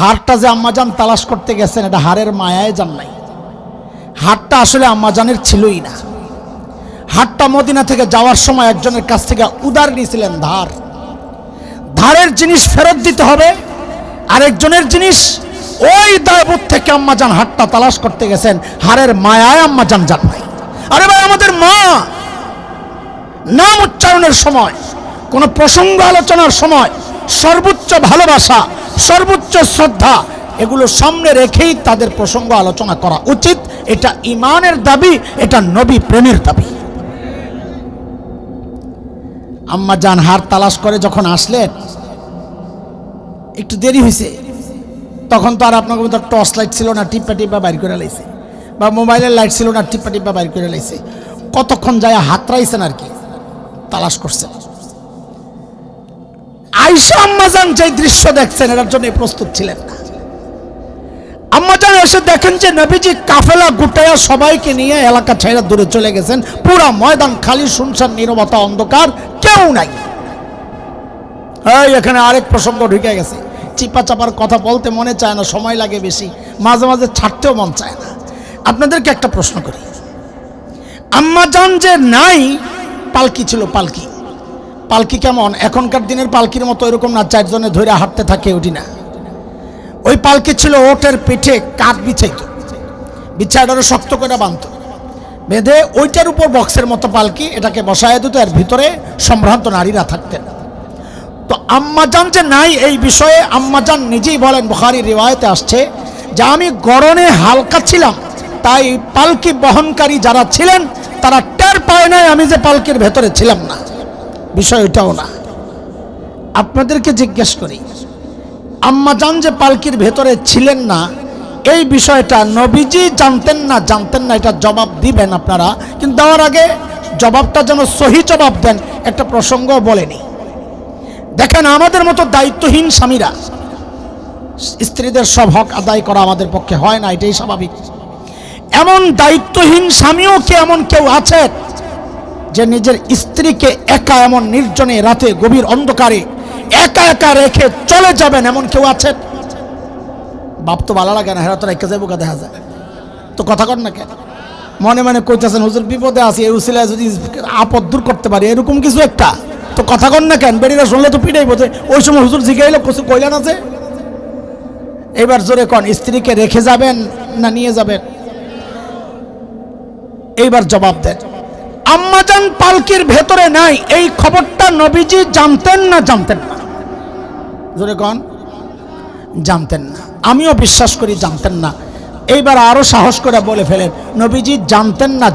হাড়টা যে আম্মাজান তালাশ করতে গেছেন এটা হাড়ের মায়ায় যান নাই। হাড়টা আসলে আম্মাজানের ছিলই না। হাড়টা মদিনা থেকে যাওয়ার সময় একজনের কাছ থেকে উদার নিয়েছিলেন, ধারের জিনিস ফেরত দিতে হবে। আরেকজনের জিনিস ওই দায়বোধ থেকে আম্মাজান হাড়টা তালাশ করতে গেছেন, হাড়ের মায়ায় আম্মাজান যান নাই। আরে ভাই, আমাদের মা নাম উচ্চারণের সময়, কোন প্রসঙ্গ আলোচনার সময় সর্বোচ্চ ভালোবাসা, সর্বোচ্চ শ্রদ্ধা এগুলো সামনে রেখেই তাদের প্রসঙ্গ আলোচনা করা উচিত। এটা ঈমানের দাবি, এটা নবী প্রেমের দাবি। আম্মা জান হার তালাশ করে যখন আসলেন, একটু দেরি হয়েছে। তখন তো আর আপনার মতো টর্চ লাইট ছিল না, টিপা টিপা বাইর করে লাইছে, বা মোবাইলের লাইট ছিল না, টিপা টিপা বাইর করে লাইছে। কতক্ষণ যায় হাতড়াইছেন আর কি, তালাশ করছেন। আয়েশা আম্মাজান যে দৃশ্য দেখছেন এটার জন্য প্রস্তুত ছিলেন না। আম্মাজান এসে দেখেন যে নবীজি কাফেলা গুটায়া সবাইকে নিয়ে এলাকা ছেড়ে দূরে চলে গেছেন। পুরা ময়দান খালি, শুনশান, নীরবতা, অন্ধকার, কেউ নাই। এখানে আরেক প্রসঙ্গ ঢুকে গেছে। চিপা চাপার কথা বলতে মনে চায় না, সময় লাগে বেশি, মাঝে মাঝে ছাড়তেও মন চায় না। আপনাদেরকে একটা প্রশ্ন করি, আম্মাজান যে নাই, পালকি ছিল, পালকি কেমন? এখনকার দিনের পালকির মতো এরকম না, চারজনে ধরে হাঁটতে থাকে, ওটি না। ওই পালকি ছিল ওটের পিঠে কাঠ বিছাইত, বিছাইটারও শক্ত করে বাঁধত, বেঁধে ওইটার উপর বক্সের মতো পালকি, এটাকে বসায় দিত, এর ভিতরে সম্ভ্রান্ত নারীরা থাকতেন। তো আম্মাজান যে নাই, এই বিষয়ে আম্মাজান নিজেই বলেন, বুখারী রিওয়ায়েতে আসছে যে আমি গরনে হালকা ছিলাম, তাই পালকি বহনকারী যারা ছিলেন তারা টের পায় নাই আমি যে পালকির ভেতরে ছিলাম না। বিষয় এটাও না। আপনাদেরকে জিজ্ঞেস করি, আম্মাজান যে পালকির ভেতরে ছিলেন না, এই বিষয়টা নবীজি জানতেন না, এটা জবাব দিবেন আপনারা, কিন্তু দেওয়ার আগে জবাবটা যেন সহি জবাব দেন, একটা প্রসঙ্গ বলেনি। দেখেন, আমাদের মতো দায়িত্বহীন স্বামীরা, স্ত্রীদের সব হক আদায় করা আমাদের পক্ষে হয় না, এটাই স্বাভাবিক। এমন দায়িত্বহীন স্বামীও কি এমন কেউ আছে যে নিজের স্ত্রীকে একা এমন নির্জনে রাতে গভীর অন্ধকারে একা একা রেখে চলে যাবেন, এমন কেউ আছে? বাপ তো ভালো লাগে না, হেরা তো রেখে যাবো, দেখা যায় তো। কথা কর না কেন? মনে মনে কইতেছেন হুজুর বিপদে আছি, এই উসিলায় যদি আপদ দূর করতে পারি, এরকম কিছু একটা তো। কথা কর না কেন? বেরিয়ে শুনলে তো পিটাই বোঝে। ওই সময় হুজুর জিগাইলো, কিছু কইলেন আছে। এবার জোরে কন, স্ত্রীকে রেখে যাবেন না নিয়ে যাবেন? এইবার জবাব দেন। আম্মাজান পালকির ভেতরে নাই, এই খবরটা নবীজি জানতেন না? জোরে কন, জানতেন না। আমিও বিশ্বাস করি জানতেন না। এইবার আরো সাহস করে বলে ফেলেন, নবীজি জানতেন না?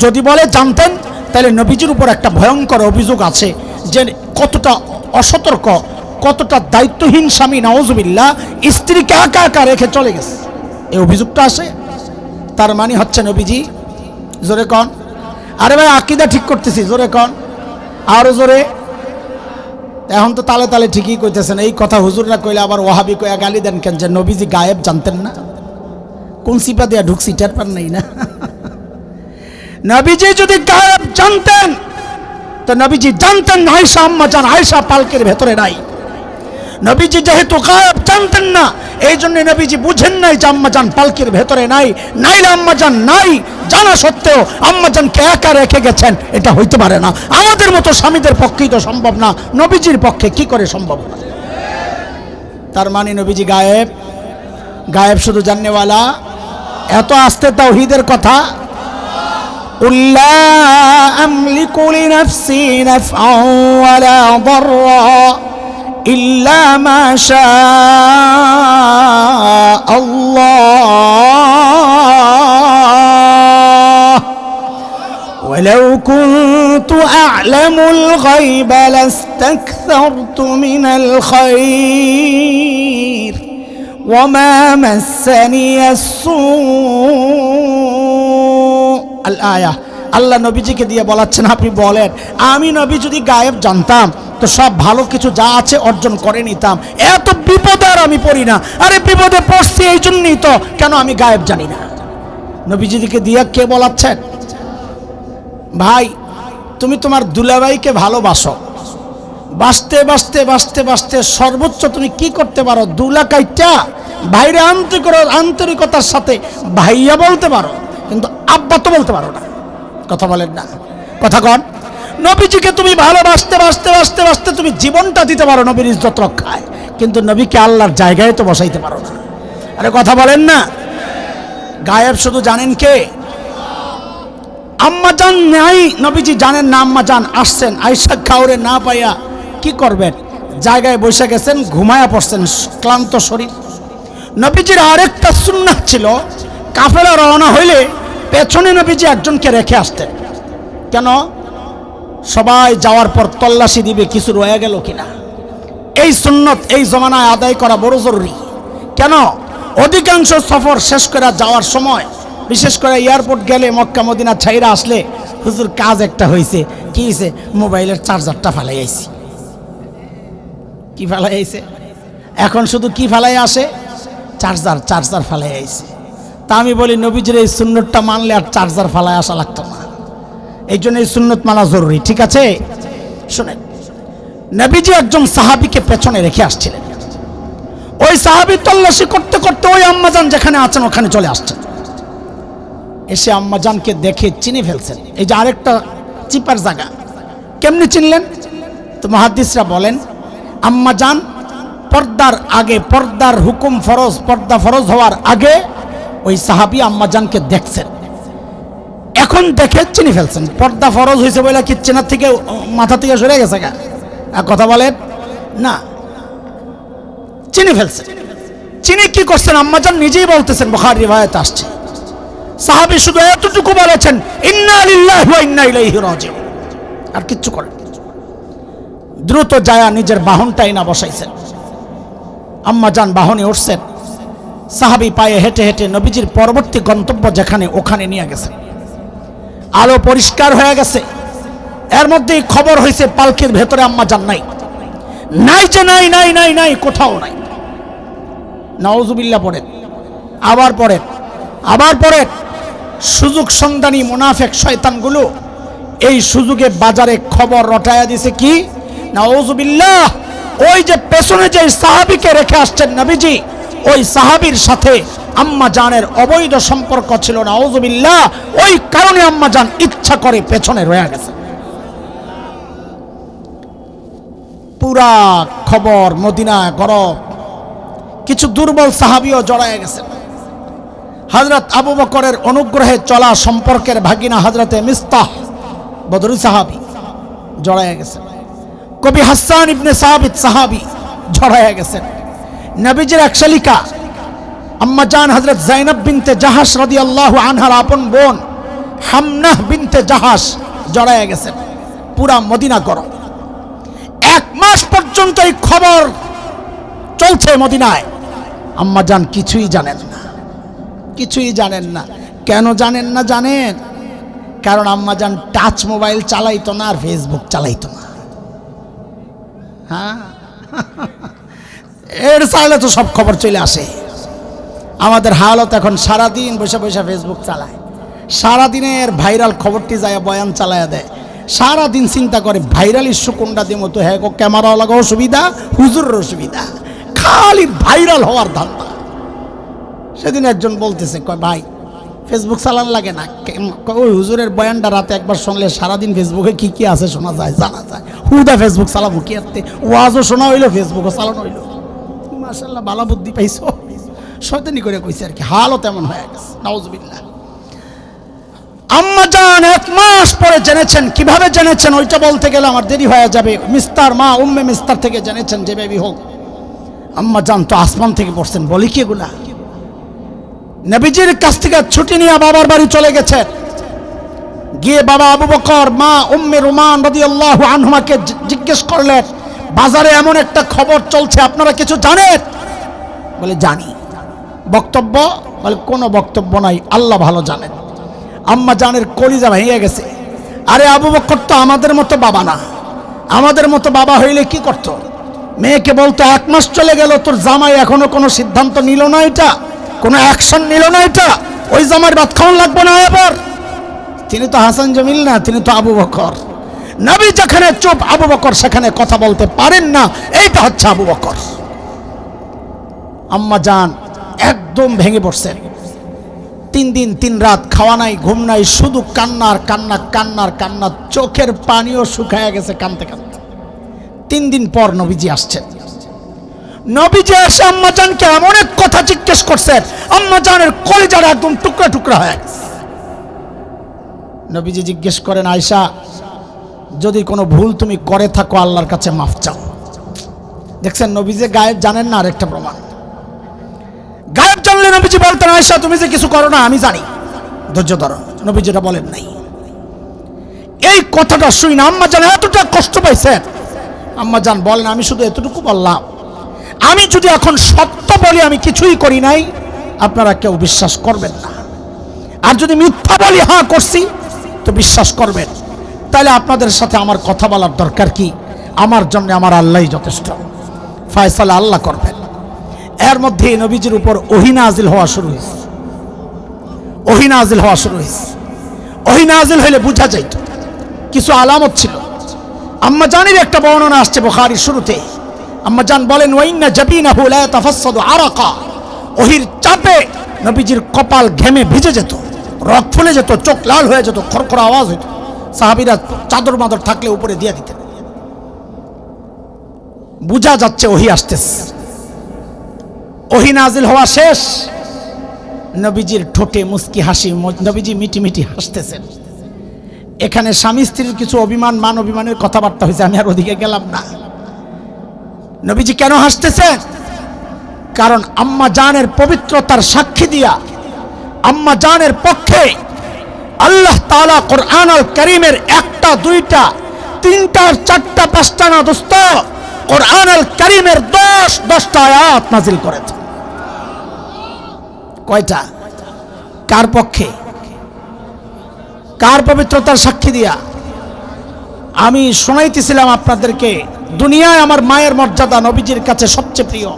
যদি বলে জানতেন, তাহলে নবীজির উপর একটা ভয়ঙ্কর অভিযোগ আছে যে কতটা অসতর্ক, কতটা দায়িত্বহীন স্বামী, নাউজুবিল্লাহ, স্ত্রীকে একা একা রেখে চলে গেছে, এই অভিযোগটা আসে। তার মানে হচ্ছে নবীজি, জোরে কন, আরে ভাই আকীদা ঠিক করতেছি, জোরে কন, আরো জোরে। এখন তো তালে তালে ঠিকই কইতেছেন। এই কথা হুজুররা কইলে আবার ওয়াহাবি কইয়া গালি দেন কেন, যে নবীজি গায়েব জানতেন না? কোন সিপা দিয়া ঢুকছি টের পান নাই না? নবীজি যদি গায়েব জানতেন, তো নবীজি জানতেন আয়েশা আম্মাজান, আয়েশা পালকের ভেতরে নাই। নবীজি যেহেতু গায়েব জানতেন না, এই জন্য নবীজি বুঝেন নাই যে আম্মাজান পালকির ভেতরে নাই। নাইলে আম্মাজান নাই জানা সত্ত্বেও আম্মাজানকে একা রেখে গেছেন, এটা হইতে পারে না। আমাদের মতো স্বামীদের পক্ষেই তো সম্ভব না, নবীজির পক্ষে কি করে সম্ভব? তার মানে নবীজি গায়েব, গায়েব শুধু জাননেওয়ালা। এত আস্তে তাওহীদের কথা। উল্লা আমলিকু লিনাফসি নাফআন ওয়ালা দাররা ইল্লা মা শাআ আল্লাহ ওয়ালাউ কুনতু আ'লামুল গায়বা লাস্তাকথারতু মিনাল খায়র ওয়া মা মাসসানিয়াস সূ। আল আয়া, আল্লাহ নবীজিকে দিয়ে বলাচ্ছেন, আপনি বলেন, আমি নবী যদি গায়েব জানতাম তো সব ভালো কিছু যা আছে অর্জন করে নিতাম। এত বিপদে আর আমি পড়ি না। আরে বিপদে পড়ছি এই জন্যই তো, কেন আমি গায়েব জানি না? নবীজিকে দিয়ে কে বলাচ্ছেন? ভাই, তুমি তোমার দুলাভাইকে ভালোবাসো, বাঁচতে বাঁচতে বাঁচতে বাঁচতে সর্বোচ্চ তুমি কি করতে পারো? 2 লাখ আইটা ভাইরে আন্তরিকতার সাথে ভাইয়া বলতে পারো, কিন্তু আব্বা তো বলতে পারো না। কথা বলেন না? কথা কন। নবীজিকে তুমি ভালোবাসতে বাসতে বাসতে বাসতে তুমি জীবনটা দিতে পারো নবীর ইজ্জত রক্ষায়, কিন্তু নবীকে আল্লাহর জায়গায় তো বসাইতে পারো না। আরে কথা বলেন না? গায়েব শুধু জানেন কে? আম্মা জান নাই, নবীজি জানেন না আম্মা জান আসছেন। আয়েশা কাউরে না পাইয়া কি করবেন? জায়গায় বসে গেছেন, ঘুমায়া পড়ছেন, ক্লান্ত শরীর। নবীজির আরেকটা সুন্নাত ছিল, কাফেলা রওনা হইলে পেছনে নবীজি একজনকে রেখে আসতেন। কেন? সবাই যাওয়ার পর তল্লাশি দিবে কিছু রয়ে গেল কিনা। এই সুন্নত এই জমানায় আদায় করা বড় জরুরি। কেন? অধিকাংশ সফর শেষ করে যাওয়ার সময়, বিশেষ করে এয়ারপোর্ট গেলে, মক্কা মদিনা ছাইরা আসলে, হুজুর কাজ একটা হয়েছে। কি হয়েছে? মোবাইলের চার্জারটা ফালাই আইছি। কি ফালাই আইছে? এখন শুধু কি ফালাই আসে? চার্জার ফালাই আইছে। তা আমি বলি নবীজির এই সুন্নতটা মানলে আর চার্জার ফালাই আসা লাগতো না। এই জন্য এই সুন্নত মানা জরুরি। ঠিক আছে? শুনেন, নবীজি একজন সাহাবীকে পেছনে রেখে আসছিলেন। ওই সাহাবী তল্লাশি করতে করতে ওই আম্মাজান যেখানে আছেন ওখানে চলে আসছেন। এসে আম্মাজানকে দেখে চিনে ফেলছেন। এই যে আরেকটা চিপার জায়গা, কেমনি চিনলেন? তো মুহাদ্দিসরা বলেন, আম্মাজান পর্দার আগে, পর্দার হুকুম ফরজ, পর্দা ফরজ হওয়ার আগে ওই সাহাবী আম্মাজানকে দেখছেন। এখন দেখে চিনে ফেলছেন। পর্দা ফরজ হয়েছে বলে কি চেনার থেকে মাথা থেকে সরে গেছে? কথা বলেন না? চিনে ফেলছেন। চিনে কি করছেন? আম্মাজান নিজেই বলতেছেন, বুখারী রিওয়ায়াতে আসছে, সাহাবী শুধু এতটুকু বলেছেন, ইন্না লিল্লাহি ওয়া ইন্না ইলাইহি রাজিউন, আর কিচ্ছু করেন। দ্রুত যায়া নিজের বাহনটাই না বসাইছেন। আম্মাজান বাহনে উঠছেন, সাহাবী পায়ে হেঁটে হেঁটে নবীজির পরবর্তী গন্তব্য যেখানে ওখানে নিয়ে গেছেন। আলো পরিষ্কার হয়ে গেছে। এর মধ্যেই খবর হয়েছে পালকির ভেতরে আম্মাজান নাই। নাই যে নাই নাই নাই নাই, কোথাও নাই। নাউজুবিল্লাহ পড়েন, আবার পড়েন, আবার পড়েন। সুযোগ সন্ধানী মুনাফিক শয়তানগুলো এই সুযোগে বাজারে খবর রটায়া দিছে কি? নাউজুবিল্লাহ, ওই যে পেছনে যে সাহাবীকে রেখে আসছেন নবীজি, ওই সাহাবীর সাথে আম্মাজানের অবৈধ সম্পর্ক ছিল। নাউজুবিল্লাহ, ওই কারণে আম্মাজান ইচ্ছা করে পেছনে রয়ে গেছে। পুরা খবর মদিনা গরম। কিছু দুর্বল সাহাবীও জড়ায় গেছেন। হযরত আবু বকরের অনুগ্রহে চলা সম্পর্কের ভাগিনা হযরতে মিস্তাহ বদরী সাহাবী জড়ায় গেছেন। কবি হাসান ইবনে সাবিত সাহাবী জড়ায় গেছেন। নবীজির এক শালিকা আম্মাজান হযরত যায়েনব বিনতে জাহাশ রাদিয়াল্লাহু আনহার আপন বোন হামনাহ বিনতে জাহাশ জড়ায় গেছেন। পুরা মদিনা গরম। 1 মাস পর্যন্ত এই খবর চলছে মদিনায়। আম্মাজান কিছুই জানেন না, কিছুই জানেন না। কেন জানেন না জানেন? কারণ আম্মাজান টাচ মোবাইল চালাইতো না আর ফেসবুক চালাইতো না। হ্যাঁ, এর চাইলে তো সব খবর চলে আসে। আমাদের হালত এখন সারাদিন বসে বসে ফেসবুক চালায়, সারাদিনের ভাইরাল খবরটি যায় বয়ান চালায়া দেয়। সারাদিন চিন্তা করে ভাইরাল ইস্যু কোনটা দিয়ে মতো, হ্যাঁ ক্যামেরা লাগাও সুবিধা, হুজুরের সুবিধা, খালি ভাইরাল হওয়ার ধান্দা। সেদিন একজন বলতেছে, কয় ভাই ফেসবুক চালান লাগে না? ওই হুজুরের বয়ানটা রাতে একবার শুনলে সারাদিন ফেসবুকে কি কি আছে শোনা যায়, জানা যায়। হুদা ফেসবুক চালাবো কি আতে? ওয়াজও শোনা হইলো, ফেসবুকও চালানো হইলো। মাশাআল্লাহ, ভালো বুদ্ধি পাইছো। শয়তানি করে কইছে আর কি, হালও তেমন হয়ে গেছে। নাউজুবিল্লাহ। আম্মাজান 1 মাস পরে জেনেছেন। কিভাবে জেনেছেন ওইটা বলতে গেলে আমার দেরি হয়ে যাবে। মিস্তার মা উম্মে মিস্তার থেকে জেনেছেন যে বেবি হোক। আম্মাজান তো আসমান থেকে পড়ছেন। বলি কি এগুলা? নবীজির কাছ থেকে ছুটি নিয়ে বাবার বাড়ি চলে গেছেন। গিয়ে বাবা আবু বকর মা উম্মে রুমান রাদিয়াল্লাহু আনহুমাকে জিজ্ঞেস করলেন, বাজারে এমন একটা খবর চলছে, আপনারা কিছু জানেন? বলে জানি। বক্তব্য? বলে কোনো বক্তব্য নাই, আল্লাহ ভালো জানেন। আম্মাজানের কলিজা ভেঙে গেছে। আরে আবু বকর তো আমাদের মতো বাবা না। আমাদের মতো বাবা হইলে কি করত? মেয়েকে বলতো 1 মাস চলে গেল, তোর জামাই এখনো কোনো সিদ্ধান্ত নিল না, এটা কোনো অ্যাকশন নিল না, এটা ওই জামাইয়ের ভাত খাওয়ান লাগবে না। এবার তিনি তো হাসান জামিল না, তিনি তো আবু বকর। নবী যেখানে চুপ, আবু বকর সেখানে কথা বলতে পারেন না। এইটা হচ্ছে আবু বকর। আম্মা জান একদম ভেঙে পড়ছেন। 3 দিন 3 রাত খাওয়া নাই, ঘুম নাই, শুধু কান্নার কান্না, কান্নার কান্না, চোখের পানিও শুকায় গেছে কাঁদতে কাঁদতে। 3 দিন পর নবীজি আসছেন। নবীজি এসে আম্মা জানকে এমন এক কথা জিজ্ঞেস করছেন, আম্মা জানের কলিজাটা একদম টুকরা টুকরা হয়ে গেছে। নবীজি জিজ্ঞেস করেন, আয়েশা, যদি কোনো ভুল তুমি করে থাকো আল্লাহর কাছে মাফ চাও। দেখছেন নবীজি গায়েব জানেন না, আরেকটা প্রমাণ। গায়েব জানলে নবীজি বলতেন, আয়েশা তুমি যে কিছু করো না আমি জানি, ধৈর্য ধরো। নবীজিটা বলেন নাই। এই কথাটা শুই না আম্মা জান এতটা কষ্ট পাইছেন। আম্মা জান বলেন, আমি শুধু এতটুকু বললাম, আমি যদি এখন সত্য বলি আমি কিছুই করি নাই, আপনারা কেউ বিশ্বাস করবেন না। আর যদি মিথ্যা বলি হ্যাঁ করছি, তো বিশ্বাস করবেন। তাহলে আপনাদের সাথে আমার কথা বলার দরকার কি? আমার জন্য আমার আল্লাহই যথেষ্ট, ফয়সালা আল্লাহ করবেন। এর মধ্যে নবীজির উপর ওহী নাজিল হওয়া শুরু হয়েছে। ওহী নাজিল হওয়া শুরু হয়েছে। ওহী নাজিল হইলে বোঝা যাইত কিছু আলামত ছিল। আম্মা জানের একটা বর্ণনা আসছে বুখারীর শুরুতে। আম্মা জান বলেন, ওয়াইন্না জাবিনাহু লা তাফাসসাদু আরাকা। ওহীর চাপে নবীজির কপাল ঘেমে ভিজে যেত, রক্ত ফুলে যেত, চোখ লাল হয়ে যেত, খড়খড় আওয়াজ হইত। সাহাবীরা চাদর মাদর থাকলে উপরে দিয়ে দিতেন। বোঝা যাচ্ছে ওহী আসতেছে। ওহী নাজিল হওয়া শেষ, নবীজির ঠোঁটে মুস্কি হাসি, নবীজি মিটি মিটি হাসতেছেন। এখানে স্বামী স্ত্রীর কিছু অভিমান, মান অভিমানের কথাবার্তা হয়েছে, আমি আর ওদিকে গেলাম না। নবীজি কেন হাসতেছেন? কারণ আম্মা জানের পবিত্রতার সাক্ষী দিয়া আম্মা জানের পক্ষে আল্লাহ তাআলা কোরআন আল কারীমের 1টা 2টা 3টা 4টা 5টা না দোস্ত, কোরআন আল কারীমের 10টা আয়াত নাজিল করেছেন। কয়টা? কার পক্ষে? কার পবিত্রতার সাক্ষী দিয়া? আমি শোনাইতেছিলাম আপনাদেরকে, দুনিয়ায় আমার মায়ের মর্যাদা নবীজির কাছে সবচেয়ে প্রিয়।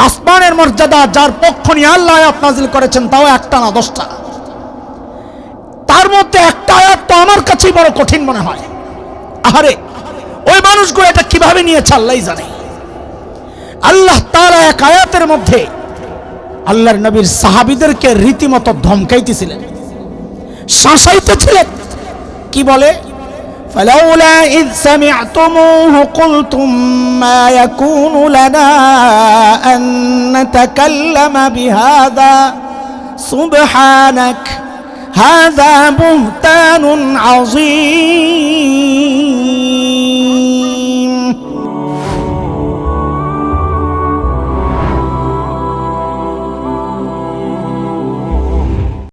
আসমানের মর্যাদা যার পক্ষ নিয়ে আল্লাহ আয়াত নাজিল করেছেন, তাও 1টা না 10টা। তার মধ্যে 1টা আয়াত তো আমার কাছেই বড় কঠিন মনে হয়। আরে ওই মানুষগুলো এটা কিভাবে নিয়েছে আল্লাহই জানে। আল্লাহ তাআলা এক আয়াতের মধ্যে আল্লাহর নবীর সাহাবীদেরকে রীতিমতো ধমকাইতেছিলেন, শাসাইতেছিলেন। কি বলে? ফালাউলা ইয সামি'তুমুহু কুলতুম মা ইয়াকুনু লানা আন নাতাকাল্লামা বিহাযা সুবহানাক হাযা বুহতানুন আযীম।